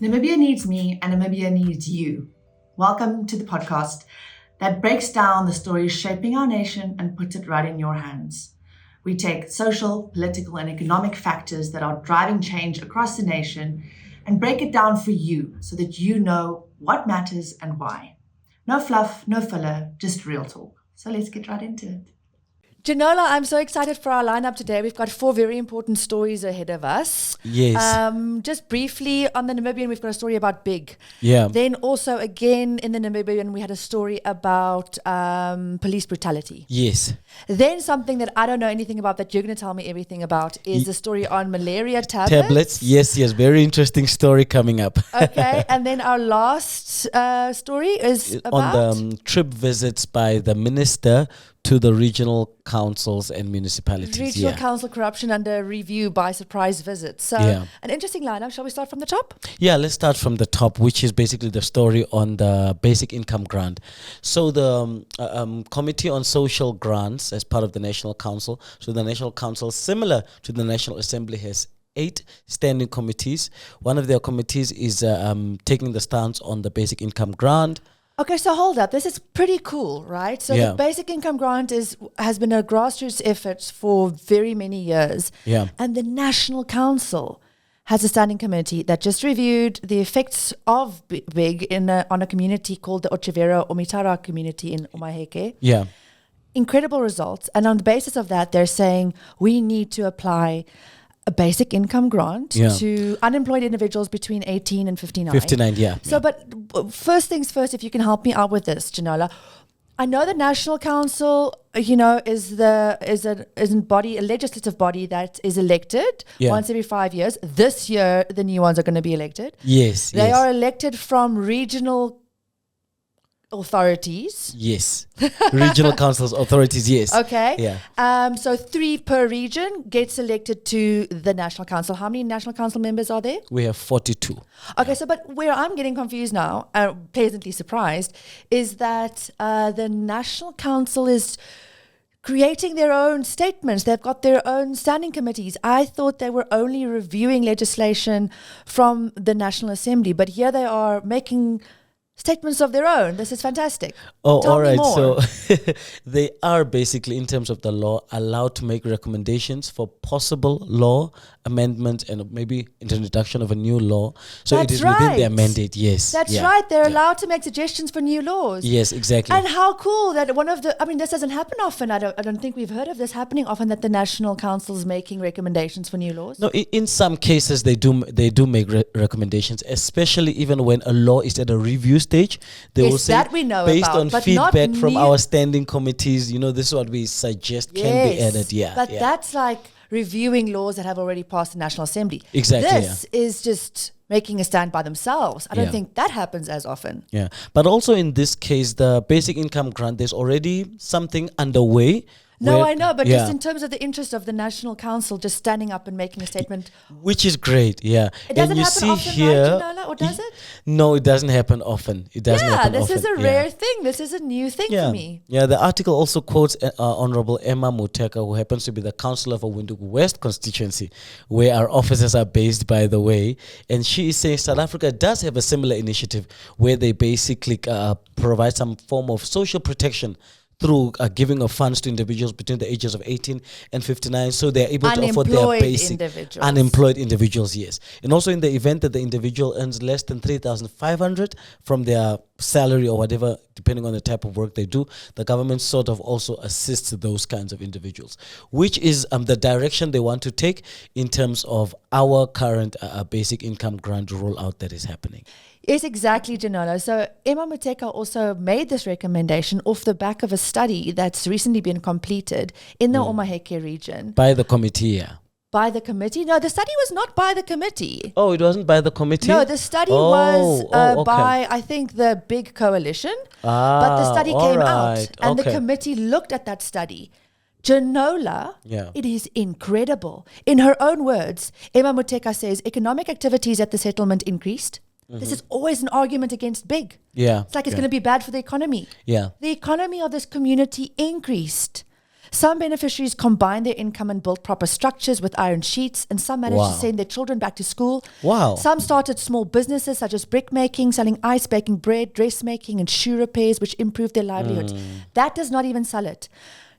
Namibia needs me and Namibia needs you. Welcome to the podcast that breaks down the stories shaping our nation and puts it right in your hands. We take social, political, and economic factors that are driving change across the nation and break it down for you so that you know what matters and why. No fluff, no filler, just real talk. So let's get right into it. Janola, I'm so excited for our lineup today. We've got 4 very important stories ahead of us. Yes. Just briefly on the Namibian, we've got a story about Big. Yeah. Then also again in the Namibian, we had a story about police brutality. Yes. Then something that I don't know anything about that you're going to tell me everything about is the story on malaria tablets. Yes. Very interesting story coming up. Okay. And then our last story is about on the trip visits by the minister to the regional councils and municipalities. Regional council corruption under review by surprise visits. So an interesting lineup. Shall we start from the top? Yeah, let's start from the top, which is basically the story on the basic income grant. So the Committee on Social Grants as part of the National Council. So the National Council, similar to the National Assembly, has 8 standing committees. One of their committees is taking the stance on the basic income grant. Okay, so hold up. This is pretty cool, right? So the basic income grant has been a grassroots effort for very many years. Yeah. And the National Council has a standing committee that just reviewed the effects of Big on a community called the Ochevera Omitara community in Omaheke. Yeah. Incredible results. And on the basis of that, they're saying we need to apply a basic income grant to unemployed individuals between 18 and 59. 59, yeah. So, but first things first, if you can help me out with this, Janola. I know the National Council, is a legislative body that is elected once every 5 years. This year, the new ones are going to be elected. Yes. They are elected from regional authorities. Yes. Regional councils, authorities, yes. Okay. Yeah. So 3 per region get selected to the National Council. How many National Council members are there? We have 42. Okay, so but where I'm getting confused now, pleasantly surprised, is that the National Council is creating their own statements. They've got their own standing committees. I thought they were only reviewing legislation from the National Assembly, but here they are making statements of their own. This is fantastic. Oh, Tell all right. me more. So they are basically, in terms of the law, allowed to make recommendations for possible law amendments and maybe introduction of a new law. So That's it is within their right. mandate, yes. That's right. They're allowed to make suggestions for new laws. Yes, exactly. And how cool that this doesn't happen often. I don't think we've heard of this happening often, that the National Council is making recommendations for new laws. No, in some cases they do make recommendations, especially even when a law is at a review stage. They will say, that we know based about, on but feedback not from new- our standing committees, this is what we suggest can be added. Yeah, But that's like reviewing laws that have already passed the National Assembly. Exactly. This is just making a stand by themselves. I don't think that happens as often. Yeah, but also in this case, the basic income grant, there's already something underway. No, I know, but just in terms of the interest of the National Council just standing up and making a statement. Which is great, yeah. It doesn't and you happen see often, here, right, Janola, or does it? No, it doesn't happen often. It doesn't happen often. This is a rare thing. This is a new thing for me. Yeah, the article also quotes Honorable Emma Muteka, who happens to be the councillor for Windhoek West constituency, where our offices are based, by the way. And she is saying South Africa does have a similar initiative where they basically provide some form of social protection through giving of funds to individuals between the ages of 18 and 59, so they're able to afford their basic unemployed individuals, yes. And also in the event that the individual earns less than 3,500 from their salary or whatever, depending on the type of work they do, the government sort of also assists those kinds of individuals, which is the direction they want to take in terms of our current basic income grant rollout that is happening. Yes, exactly, Janola. So Emma Muteka also made this recommendation off the back of a study that's recently been completed in the Omaheke region. By the committee, yeah. By the committee? No, the study was not by the committee. Oh, it wasn't by the committee? No, the study was by, I think, the Big Coalition. But the study came out and the committee looked at that study. Janola, it is incredible. In her own words, Emma Muteka says economic activities at the settlement increased. This is always an argument against Big. Yeah. It's like it's going to be bad for the economy. Yeah. The economy of this community increased. Some beneficiaries combined their income and built proper structures with iron sheets, and some managed to send their children back to school. Wow. Some started small businesses such as brick making, selling ice, baking bread, dressmaking, and shoe repairs, which improved their livelihoods. That does not even sell it.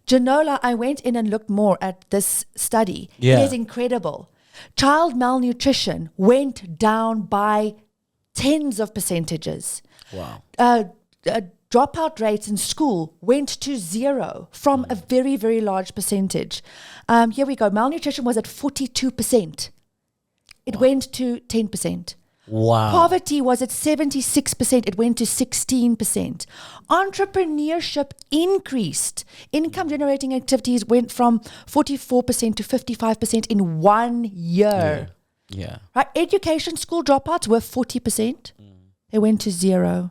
Janola, I went in and looked more at this study. Yeah. It is incredible. Child malnutrition went down by tens of percentages. Wow. Dropout rates in school went to zero from a very, very large percentage. Here we go. Malnutrition was at 42%. It went to 10%. Wow. Poverty was at 76%. It went to 16%. Entrepreneurship increased. Income generating activities went from 44% to 55% in 1 year. Yeah. Right? Education, school dropouts were 40%. They went to zero.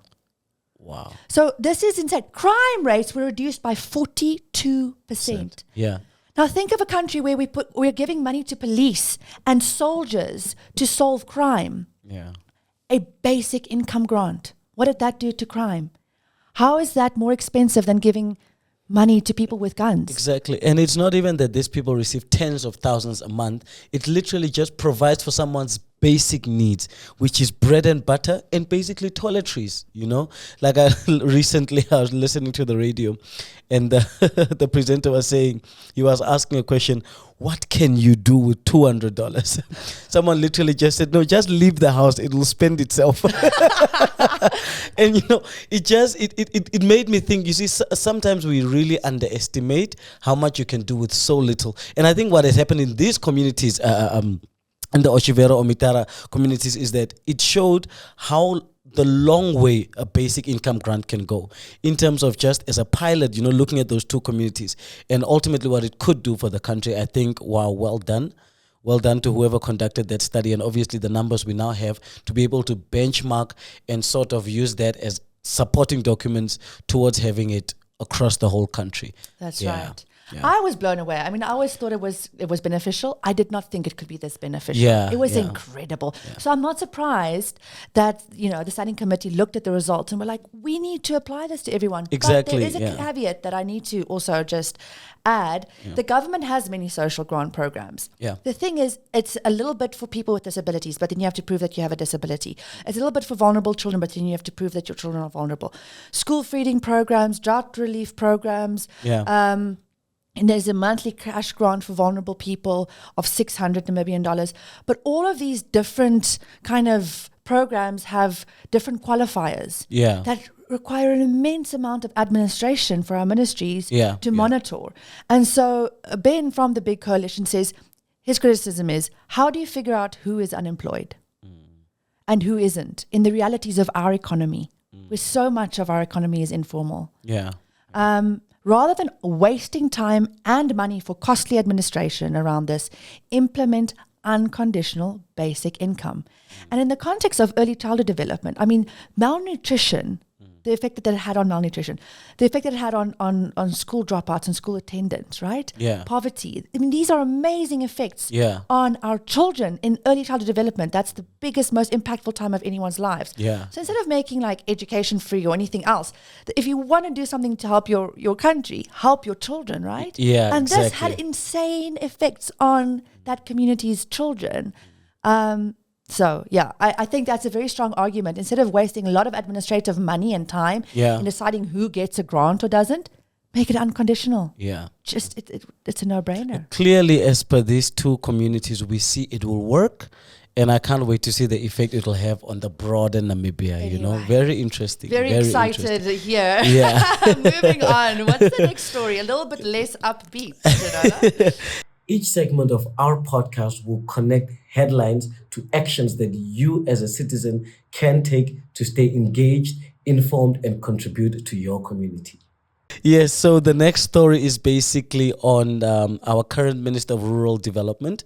Wow. So this is insane. Crime rates were reduced by 42%. Yeah. Now think of a country where we're giving money to police and soldiers to solve crime. Yeah. A basic income grant. What did that do to crime? How is that more expensive than giving money to people with guns? Exactly. And it's not even that these people receive tens of thousands a month. It literally just provides for someone's basic needs, which is bread and butter and basically toiletries, you know? Like I was listening to the radio and the presenter was saying, he was asking a question, what can you do with $200? Someone literally just said, no, just leave the house. It will spend itself. And, you know, it made me think, you see, sometimes we really underestimate how much you can do with so little. And I think what has happened in these communities, and the Oshivero Omitara communities, is that it showed how the long way a basic income grant can go in terms of just as a pilot, you know, looking at those two communities and ultimately what it could do for the country. I think, wow, well done. Well done to whoever conducted that study, and obviously the numbers we now have to be able to benchmark and sort of use that as supporting documents towards having it across the whole country. That's Yeah. right. Yeah. I was blown away. I mean, I always thought it was beneficial. I did not think it could be this beneficial. Yeah, It was yeah. incredible. So I'm not surprised that, you know, the standing committee looked at the results and were like, we need to apply this to everyone. Exactly, But there is a yeah. caveat that I need to also just add. The government has many social grant programs. Yeah. The thing is, it's a little bit for people with disabilities, but then you have to prove that you have a disability. It's a little bit for vulnerable children, but then you have to prove that your children are vulnerable. School feeding programs, drought relief programs. Yeah. And there's a monthly cash grant for vulnerable people of 600 Namibian dollars. But all of these different kind of programs have different qualifiers Yeah. that require an immense amount of administration for our ministries Yeah, to yeah. monitor. And so Ben from the big coalition says, his criticism is, how do you figure out who is unemployed and who isn't in the realities of our economy, where so much of our economy is informal? Yeah. Rather than wasting time and money for costly administration around this, implement unconditional basic income. And in the context of early childhood development, I mean, malnutrition, the effect that it had on malnutrition, the effect that it had on school dropouts and school attendance, right? Yeah. Poverty. I mean, these are amazing effects Yeah. on our children in early childhood development. That's the biggest, most impactful time of anyone's lives. Yeah. So instead of making like education free or anything else, if you want to do something to help your country, help your children, right? Yeah, And this had exactly. insane effects on that community's children. So yeah, I think that's a very strong argument. Instead of wasting a lot of administrative money and time Yeah. in deciding who gets a grant or doesn't, make it unconditional. Yeah. Just it's a no-brainer. Clearly, as per these two communities, we see it will work. And I can't wait to see the effect it will have on the broader Namibia, you know. Anyway. Very interesting. Very excited interesting. here. Yeah. Moving on. What's the next story? A little bit less upbeat. Janana? Each segment of our podcast will connect headlines to actions that you as a citizen can take to stay engaged, informed, and contribute to your community. Yes, so the next story is basically on our current Minister of Rural Development,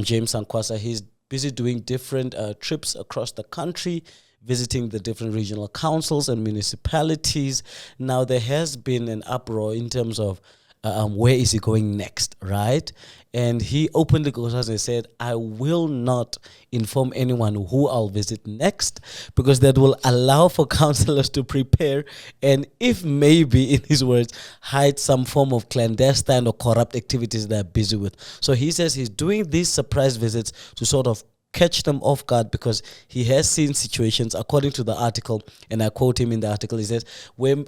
James Sankwasa. He's busy doing different trips across the country, visiting the different regional councils and municipalities. Now, there has been an uproar in terms of where is he going next, right? And he openly goes out and said, I will not inform anyone who I'll visit next, because that will allow for councillors to prepare and, if maybe, in his words, hide some form of clandestine or corrupt activities they're busy with. So he says he's doing these surprise visits to sort of catch them off guard, because he has seen situations, according to the article, and I quote him in the article, he says, when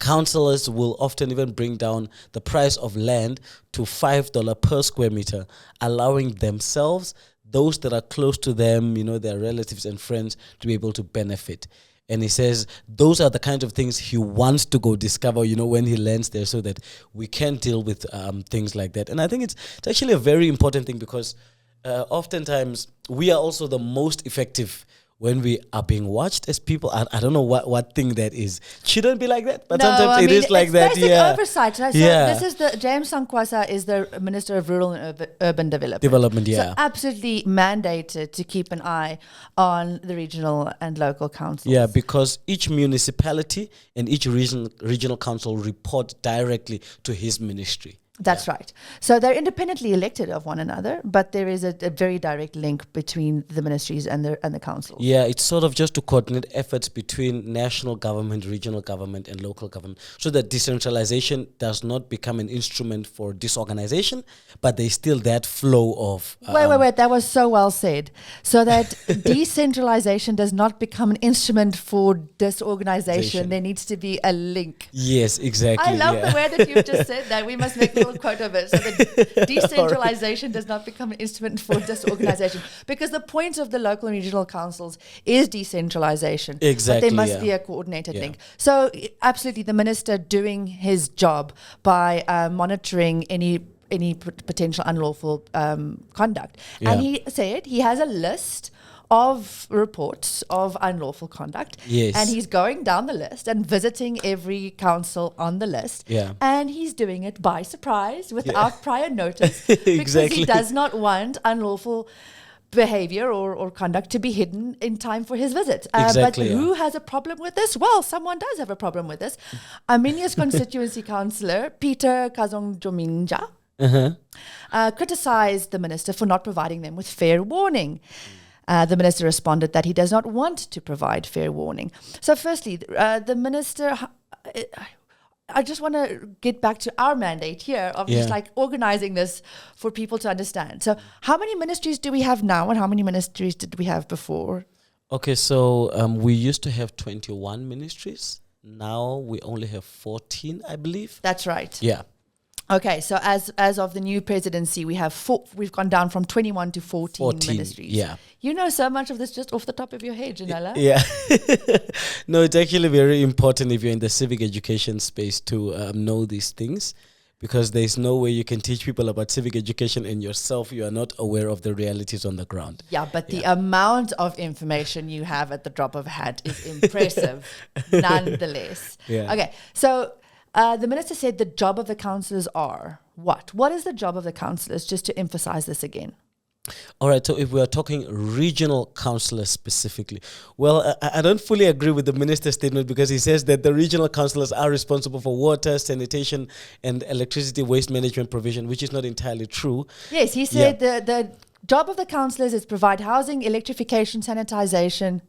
councillors will often even bring down the price of land to $5 per square meter, allowing themselves, those that are close to them, their relatives and friends, to be able to benefit. And he says those are the kinds of things he wants to go discover, when he lands there, so that we can deal with things like that. And I think it's actually a very important thing, because oftentimes we are also the most effective when we are being watched as people. I don't know what thing that is. Shouldn't be like that, but sometimes it is like that. Basic oversight. Right? So Yeah. this is James Sankwasa is the Minister of Rural and Urban Development. Yeah. So absolutely mandated to keep an eye on the regional and local councils. Yeah, because each municipality and each regional council report directly to his ministry. That's right. So they're independently elected of one another, but there is a very direct link between the ministries and the councils. Yeah, it's sort of just to coordinate efforts between national government, regional government, and local government, so that decentralization does not become an instrument for disorganization, but there's still that flow of... Wait. That was so well said. So that decentralization does not become an instrument for disorganization. There needs to be a link. Yes, exactly. I love the way that you've just said that. We must make a little quote of it. So that decentralization does not become an instrument for disorganization. Because the point of the local and regional councils is decentralization. Exactly. But there must be a coordinated link. So absolutely, the minister doing his job by monitoring any potential unlawful conduct. Yeah. And he said he has a list of reports of unlawful conduct. Yes. And he's going down the list and visiting every council on the list. Yeah. And he's doing it by surprise without prior notice. Because Exactly. he does not want unlawful behavior or conduct to be hidden in time for his visit. Exactly, But who has a problem with this? Well, someone does have a problem with this. Armenia's constituency councillor, Peter Kazongjominja, criticized the minister for not providing them with fair warning. The minister responded that he does not want to provide fair warning. So firstly, the minister... I just want to get back to our mandate here of just like organizing this for people to understand. So how many ministries do we have now, and how many ministries did we have before? Okay, so we used to have 21 ministries. Now we only have 14, I believe. That's right. Yeah. Okay, so as of the new presidency, we've gone down from 21 to 14 ministries. Yeah. You know so much of this just off the top of your head, Janela. Yeah. No, it's actually very important if you're in the civic education space to know these things, because there's no way you can teach people about civic education and yourself you are not aware of the realities on the ground. Yeah, but the amount of information you have at the drop of a hat is impressive, nonetheless. Yeah. Okay, so the minister said the job of the councillors are what? What is the job of the councillors, just to emphasize this again? All right, so if we are talking regional councillors specifically, well, I don't fully agree with the minister's statement, because he says that the regional councillors are responsible for water, sanitation, and electricity waste management provision, which is not entirely true. Yes, he said the job of the councillors is provide housing, electrification, sanitation,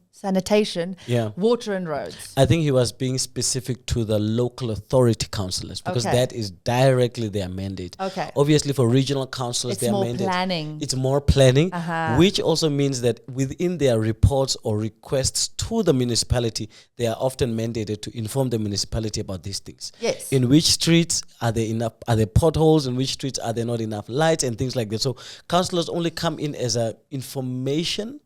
water and roads. I think he was being specific to the local authority councillors, because that is directly their mandate. Okay. Obviously, for regional councillors, It's their more mandate, planning. it's more planning, which also means that within their reports or requests to the municipality, they are often mandated to inform the municipality about these things. Yes. In which streets are there potholes? In which streets are there not enough lights and things like that? So councillors only come in as an information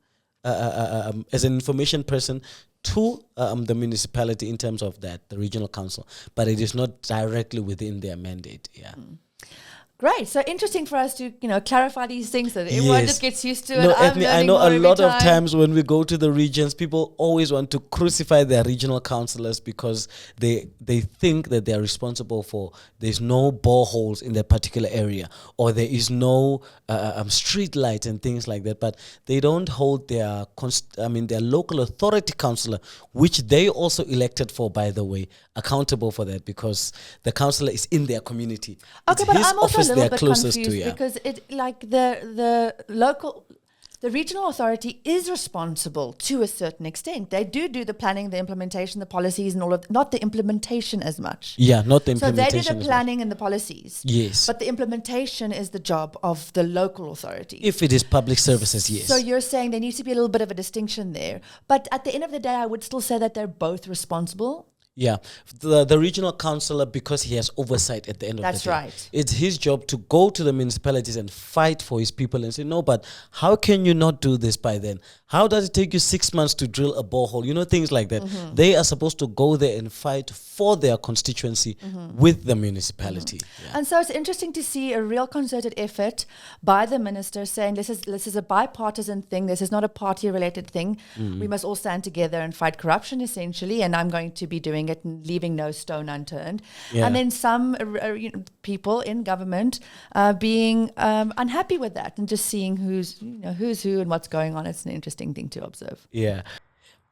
person to the municipality in terms of that, the regional council, but it is not directly within their mandate. Yeah. Great. So interesting for us to, clarify these things so that everyone Yes. just gets used to No, it. I'm Ethne, I learning know more a every lot of time. times when we go to the regions, people always want to crucify their regional councillors because they think that they are responsible for there's no boreholes in their particular area, or there is no street lights and things like that. But they don't hold their their local authority councillor, which they also elected for, by the way, accountable for that, because the councillor is in their community. Okay, It's but his I'm also a office little they're bit closest confused to, yeah. because the regional authority is responsible to a certain extent. They do the planning, the implementation, the policies, and all of not the implementation as much. Yeah, not the So they implementation. do the as well. planning and the policies. Yes. But the implementation is the job of the local authority. If it is public services, yes. So you're saying there needs to be a little bit of a distinction there. But at the end of the day, I would still say that they're both responsible. Yeah, the regional councillor, because he has oversight at the end of That's the day. right. It's his job to go to the municipalities and fight for his people and say, no, but how can you not do this by then? How does it take you 6 months to drill a borehole? Things like that. Mm-hmm. They are supposed to go there and fight for their constituency with the municipality. Yeah. And so it's interesting to see a real concerted effort by the minister saying this is a bipartisan thing. This is not a party-related thing. We must all stand together and fight corruption, essentially. And I'm going to be doing it and leaving no stone unturned. Yeah. And then some people in government being unhappy with that and just seeing who's who and what's going on. It's an interesting thing to observe. Yeah.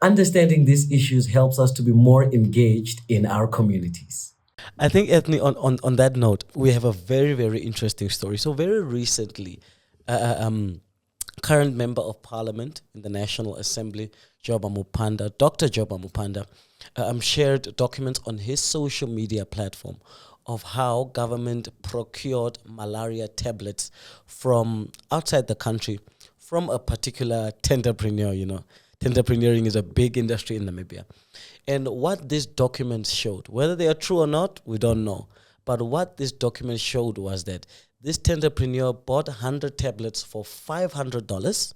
Understanding these issues helps us to be more engaged in our communities. I think, Ethne, on that note, we have a very, very interesting story. So very recently, current member of parliament in the National Assembly, Dr. Joba Mupanda, shared documents on his social media platform of how government procured malaria tablets from outside the country from a particular tenderpreneur. Tenderpreneuring is a big industry in Namibia. And what this document showed, whether they are true or not, we don't know. But what this document showed was that this tenderpreneur bought 100 tablets for $500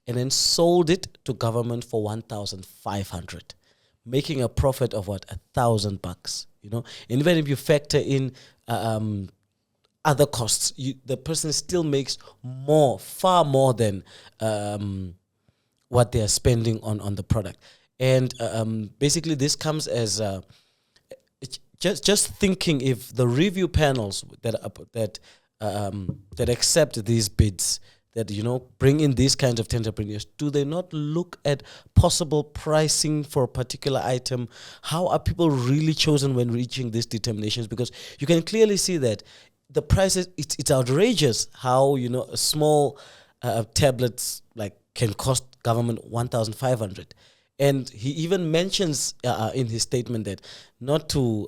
and then sold it to government for $1,500, making a profit of $1,000. And even if you factor in other costs, the person still makes far more than what they are spending on the product. And basically this comes as just thinking, if the review panels that accept these bids, that bring in these kinds of entrepreneurs, do they not look at possible pricing for a particular item? How are people really chosen when reaching these determinations? Because you can clearly see that the prices, it's outrageous how a small tablets can cost government 1,500. And he even mentions in his statement that not to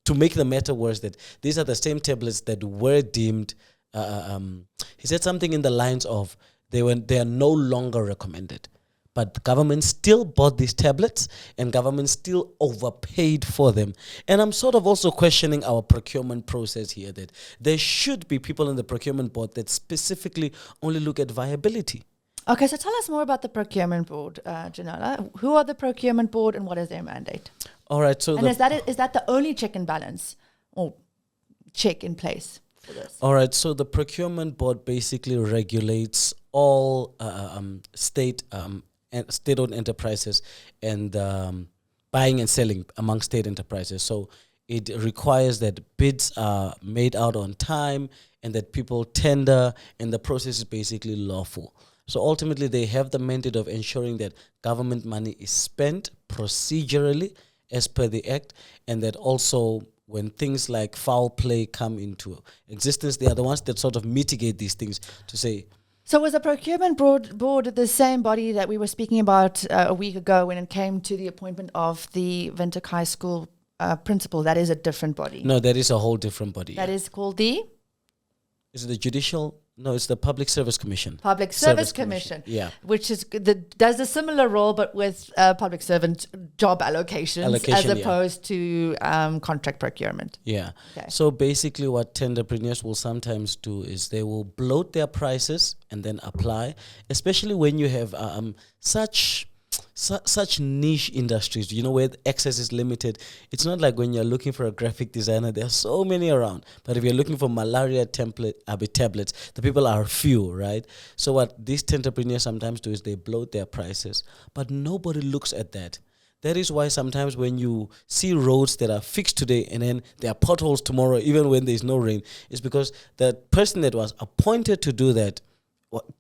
to make the matter worse, that these are the same tablets that were deemed. He said something in the lines of they are no longer recommended, but the government still bought these tablets and government still overpaid for them. And I'm sort of also questioning our procurement process here, that there should be people in the procurement board that specifically only look at viability. Okay, so tell us more about the procurement board, Janola. Who are the procurement board and what is their mandate? All right, so is that the only check and balance or check in place for this? All right, so the procurement board basically regulates all state-owned enterprises and buying and selling among state enterprises. So it requires that bids are made out on time and that people tender, and the process is basically lawful. So ultimately, they have the mandate of ensuring that government money is spent procedurally as per the Act, and that also when things like foul play come into existence, they are the ones that sort of mitigate these things to say. So was the procurement board the same body that we were speaking about a week ago when it came to the appointment of the Windhoek High School principal? That is a different body. No, that is a whole different body. That is called the? Is it the judicial? No, it's the Public Service Commission. Public Service Commission. Yeah. Which is does a similar role, but with public servant job allocations as opposed to contract procurement. Yeah. Okay. So basically what tenderpreneurs will sometimes do is they will bloat their prices and then apply, especially when you have such such niche industries, where the access is limited. It's not like when you're looking for a graphic designer, there are so many around. But if you're looking for malaria tablets, the people are few, right? So what these entrepreneurs sometimes do is they bloat their prices, but nobody looks at that. That is why sometimes when you see roads that are fixed today and then there are potholes tomorrow, even when there's no rain, it's because the person that was appointed to do that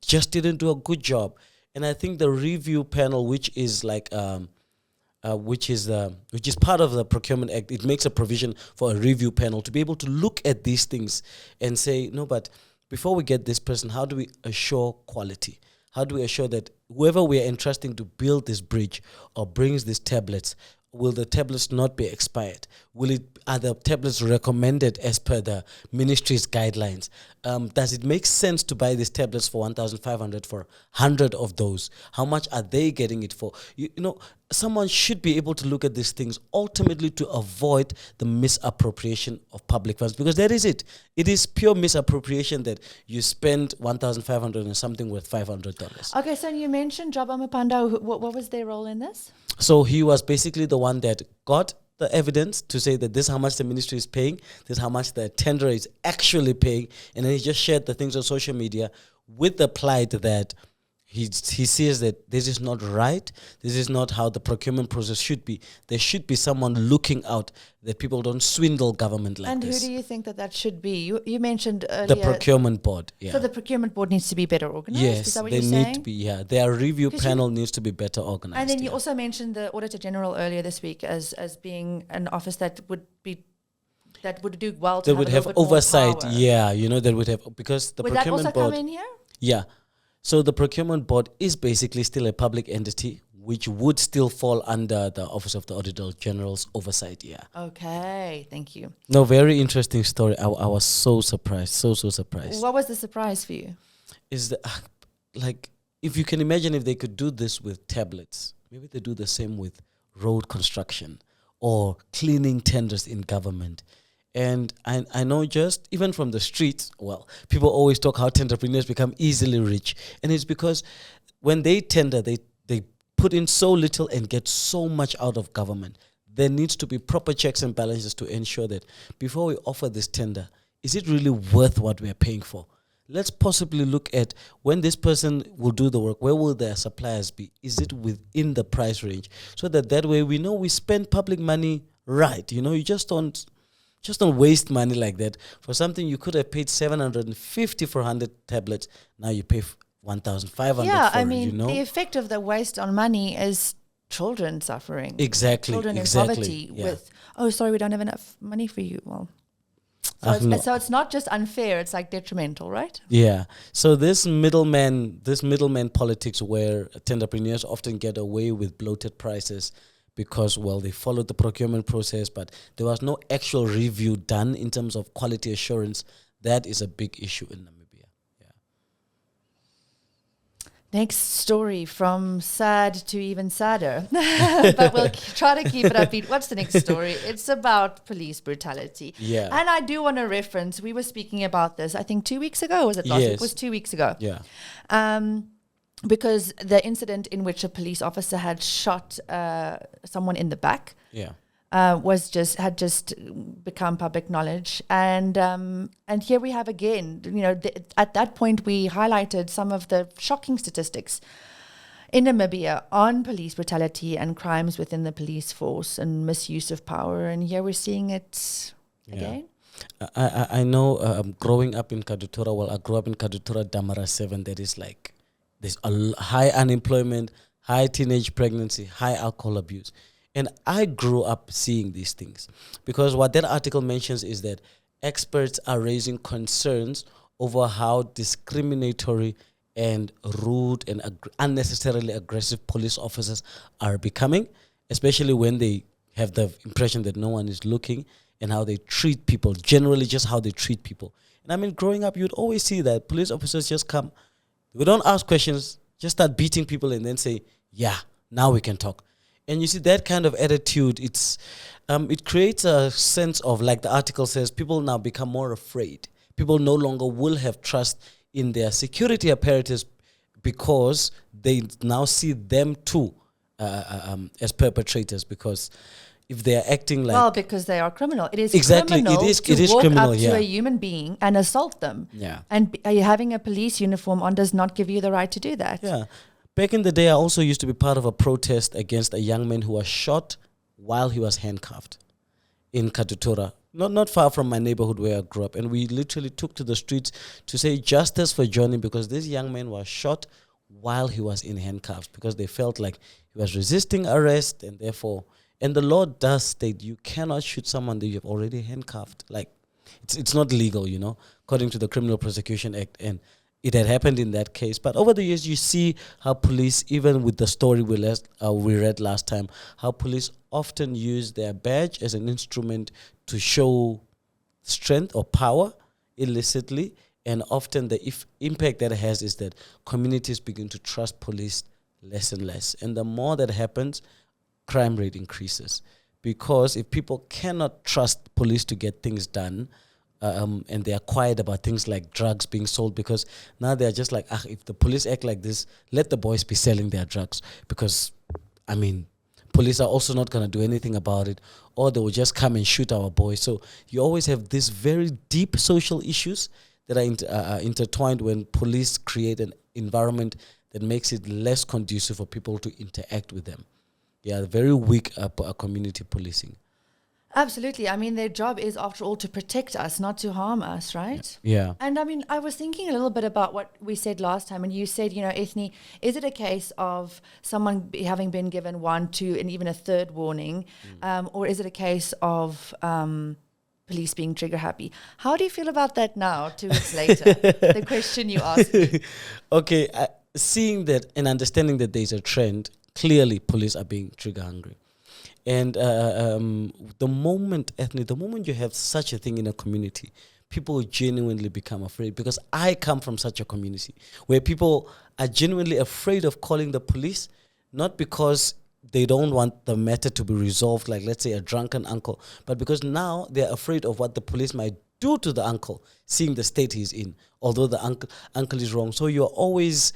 just didn't do a good job. And I think the review panel, which is like which is part of the Procurement Act, it makes a provision for a review panel to be able to look at these things and say, no, but before we get this person, how do we assure quality? How do we assure that whoever we are entrusting to build this bridge or brings these tablets, will the tablets not be expired? Are the tablets recommended as per the ministry's guidelines? Does it make sense to buy these tablets for 1,500 for 100 of those? How much are they getting it for? Someone should be able to look at these things ultimately to avoid the misappropriation of public funds, because that is it. It is pure misappropriation that you spend 1,500 on something worth $500. Okay, so you mentioned Joba Mapanda. What was their role in this? So he was basically the one that got the evidence to say that this is how much the ministry is paying, this is how much the tenderer is actually paying, and then he just shared the things on social media with the plight that he sees that this is not right, this is not how the procurement process should be. There should be someone looking out that people don't swindle government like this. And who do you think that should be? You mentioned earlier... The procurement board, yeah. So the procurement board needs to be better organized? Yes, is that what they you're need saying? to be, yeah. Their review panel needs to be better organized. And then you also mentioned the Auditor General earlier this week as being an office that would do well to have oversight, that would have, because the would procurement that also board... come in here? Yeah. So the procurement board is basically still a public entity, which would still fall under the Office of the Auditor General's oversight, yeah. Okay, thank you. No, very interesting story. I was so surprised, so surprised. What was the surprise for you? Is that, if you can imagine if they could do this with tablets, maybe they do the same with road construction or cleaning tenders in government. And I know just even from the streets, people always talk how entrepreneurs become easily rich. And it's because when they tender, they put in so little and get so much out of government. There needs to be proper checks and balances to ensure that before we offer this tender, is it really worth what we're paying for? Let's possibly look at when this person will do the work, where will their suppliers be? Is it within the price range? So that way we know we spend public money right. You just don't waste money like that for something you could have paid 750 for 100 tablets. Now you pay 1,500 yeah, for I mean, it, the effect of the waste on money is children suffering. Exactly. Children in poverty with, sorry, we don't have enough money for you. Well, so it's not just unfair, it's like detrimental, right? Yeah. So this middleman politics where entrepreneurs often get away with bloated prices because, they followed the procurement process, but there was no actual review done in terms of quality assurance. That is a big issue in Namibia. Yeah. Next story, from sad to even sadder. But we'll try to keep it upbeat. What's the next story? It's about police brutality. Yeah. And I do want to reference, we were speaking about this, I think 2 weeks ago. Was it last week? It was 2 weeks ago. Yeah. Because the incident in which a police officer had shot someone in the back had just become public knowledge, and here we have again. At that point we highlighted some of the shocking statistics in Namibia on police brutality and crimes within the police force and misuse of power, and here we're seeing it again. I know. Growing up in Kadutura, I grew up in Kadutura Damara 7. That is like. There's high unemployment, high teenage pregnancy, high alcohol abuse. And I grew up seeing these things because what that article mentions is that experts are raising concerns over how discriminatory and rude and unnecessarily aggressive police officers are becoming, especially when they have the impression that no one is looking, and how they treat people, generally just how they treat people. And I mean, growing up, you'd always see that police officers just come. We don't ask questions, just start beating people and then say, yeah, now we can talk. And you see that kind of attitude, it creates a sense of, like the article says, people now become more afraid. People no longer will have trust in their security apparatus because they now see them too as perpetrators, because if they are acting like Well, because they are criminal. It is Exactly, criminal it is to walk criminal, up yeah. to a human being and assault them. Yeah. And having a police uniform on does not give you the right to do that. Yeah. Back in the day, I also used to be part of a protest against a young man who was shot while he was handcuffed in Katutura, not far from my neighborhood where I grew up. And we literally took to the streets to say justice for Johnny, because this young man was shot while he was in handcuffs, because they felt like he was resisting arrest, and therefore, and the law does state you cannot shoot someone that you have already handcuffed. Like, it's not legal, according to the Criminal Prosecution Act, and it had happened in that case. But over the years, you see how police, even with the story we read last time, how police often use their badge as an instrument to show strength or power illicitly, and often the impact that has is that communities begin to trust police less and less. And the more that happens, crime rate increases, because if people cannot trust police to get things done, and they are quiet about things like drugs being sold, because now they're just like, if the police act like this, let the boys be selling their drugs, because police are also not going to do anything about it, or they will just come and shoot our boys. So you always have these very deep social issues that are intertwined when police create an environment that makes it less conducive for people to interact with them. Yeah, very weak community policing. Absolutely. I mean, their job is, after all, to protect us, not to harm us, right? Yeah. And I mean, I was thinking a little bit about what we said last time, and you said, Ethne, is it a case of someone having been given 1, 2, and even a third warning, or is it a case of police being trigger happy? How do you feel about that now, 2 weeks later? The question you asked me. Okay, seeing that and understanding that there's a trend, clearly police are being trigger hungry. And the moment you have such a thing in a community, people genuinely become afraid. Because I come from such a community where people are genuinely afraid of calling the police, not because they don't want the matter to be resolved, like let's say a drunken uncle, but because now they're afraid of what the police might do to the uncle, seeing the state he's in, although the uncle is wrong. So you're always,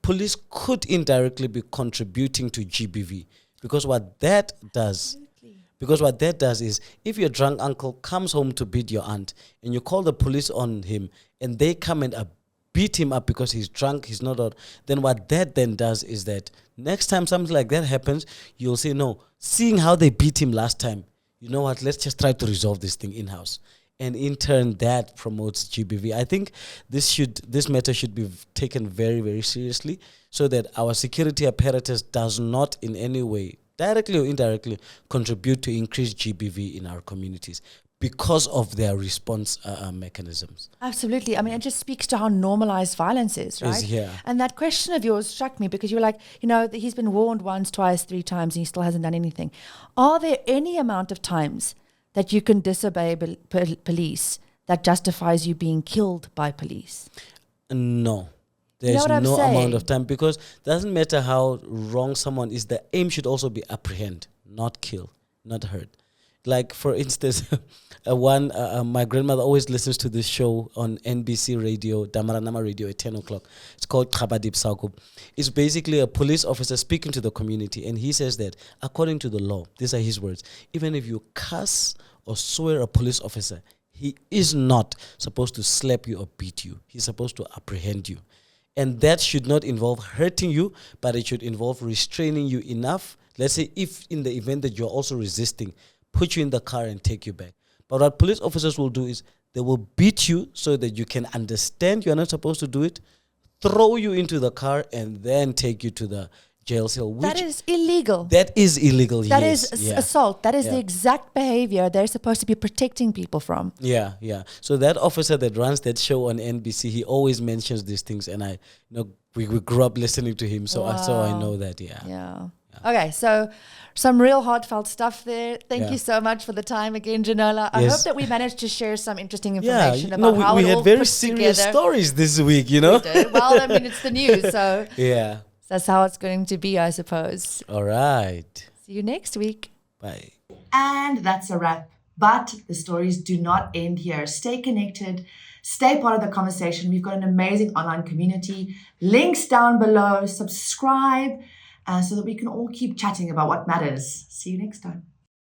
police could indirectly be contributing to GBV. Because what that does is, if your drunk uncle comes home to beat your aunt and you call the police on him and they come and beat him up because he's drunk, he's not out, then what that then does is that next time something like that happens, you'll say, no, seeing how they beat him last time, you know what, let's just try to resolve this thing in-house. And in turn, that promotes GBV. I think this matter should be taken very, very seriously, so that our security apparatus does not in any way, directly or indirectly, contribute to increased GBV in our communities because of their response mechanisms. Absolutely. I mean, it just speaks to how normalized violence is, right? Yeah. And that question of yours struck me, because you were like, he's been warned once, twice, 3 times, and he still hasn't done anything. Are there any amount of times that you can disobey police that justifies you being killed by police? No. There's no amount of time, because it doesn't matter how wrong someone is, the aim should also be apprehend, not kill, not hurt. Like, for instance, my grandmother always listens to this show on NBC radio, Damaranama radio at 10 o'clock. It's called Khabadip Sakup. It's basically a police officer speaking to the community, and he says that according to the law, these are his words, even if you cuss or swear a police officer, he is not supposed to slap you or beat you. He's supposed to apprehend you. And that should not involve hurting you, but it should involve restraining you enough. Let's say if in the event that you're also resisting, put you in the car and take you back. But what police officers will do is they will beat you so that you can understand you're not supposed to do it, throw you into the car, and then take you to the jail cell. That is illegal. That is illegal, That yes. is assault. That is the exact behavior they're supposed to be protecting people from. Yeah. So that officer that runs that show on NBC, he always mentions these things, and we grew up listening to him, so I know that. Yeah. Okay, so some real heartfelt stuff there. Thank you so much for the time again, Janola. I hope that we managed to share some interesting information about how we it had all very puts serious together. stories this week, We did. Well, I mean, it's the news, so Yeah. that's how it's going to be, I suppose. All right. See you next week. Bye. And that's a wrap. But the stories do not end here. Stay connected. Stay part of the conversation. We've got an amazing online community. Links down below. Subscribe. so that we can all keep chatting about what matters. See you next time.